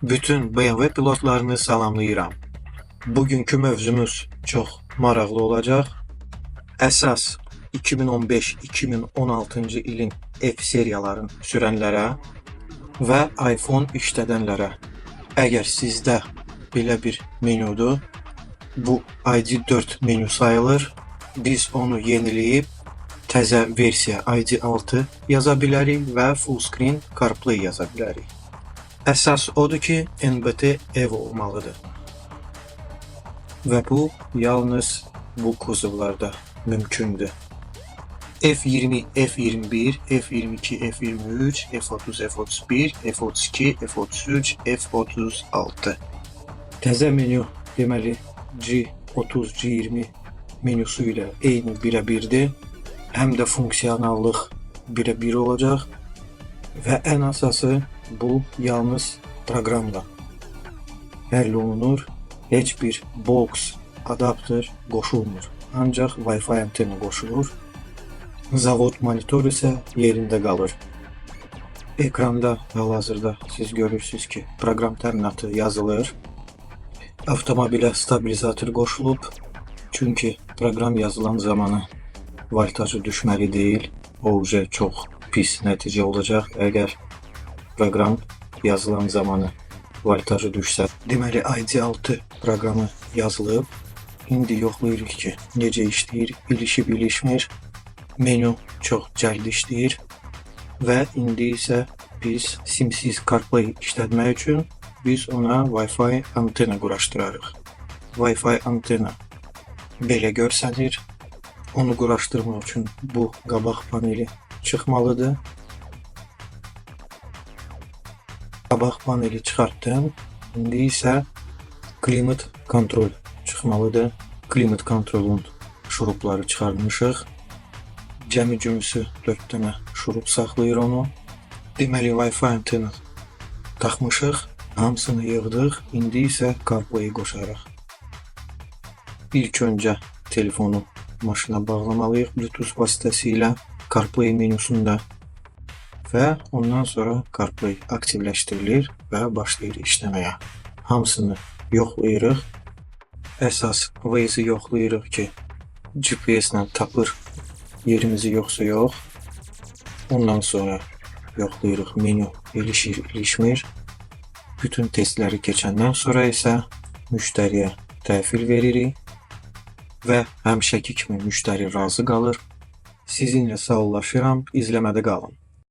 Bütün BMW pilotlarını salamlayıram. Bugünkü mövzumuz çox maraqlı olacaq. Əsas 2015-2016-cı ilin F seriyaların sürənlərə və iPhone işlədənlərə. Əgər sizdə belə bir menyudur, bu ID4 menyu sayılır. Biz onu yeniləyib təzə versiya ID6 yaza bilərik və full screen CarPlay yaza bilərik. Əsas odur ki, NBT Evo olmalıdır. Və bu yalnız bu kuzovlarda mümkündür. F20, F21, F22, F23, F30, F31, F32, F33, F36. Təzə menyu deməli G30, G20 menüsü ilə eyni birə-birdir. Həm də funksionallıq birə-bir olacaq və ən əsası bu yalnız proqramla həll olunur. Heç bir box, adapter qoşulmur. Ancaq Wi-Fi anteni qoşulur. Zavod monitoru isə yerində qalır. Ekranda hal-hazırda siz görürsünüz ki, proqram təminatı yazılır. Avtomobilə stabilizator qoşulub. Çünki proqram yazılan zamanı voltajı düşməli deyil. O çox pis nəticə olacaq əgər proqram yazılan zamanı voltajı düşsə. Deməli ID6 proqramı yazılıb. İndi yoxlayırıq ki, necə işləyir, ilişib-ilişmir. Menyu çox cəld işləyir və indi isə biz simsiz CarPlay işlətmək üçün biz ona Wi-Fi antena quraşdırarıq. Wi-Fi antena belə görsənir. Onu quraşdırmaq üçün bu qabaq paneli çıxmalıdır. Qabaq paneli çıxartdım. İndi isə klimat kontrol çıxmalıdır. Klimat kontrolun şurupları çıxarmışıq. Cəmi cümüsü 4 dənə şurup saxlayır onu. Deməli Wi-Fi antena taxmışıq. Hamısını yığdıq. İndi isə CarPlay-i qoşarıq. İlk öncə telefonu maşına bağlamalıyıq Bluetooth vasitəsilə CarPlay menüsündə və ondan sonra CarPlay aktivləşdirilir və başlayır işləməyə. Hamısını yoxlayırıq. Əsas Waze-i yoxlayırıq ki, GPS-lə tapır yerimizi yoxsa yox. Ondan sonra yoxlayırıq menyu ilişir, ilişmir. Bütün testləri keçəndən sonra isə müştəriyə təhvil veririk və həmişəki kimi müştəri razı qalır. Sizinlə sağollaşıram, izləmədə qalın.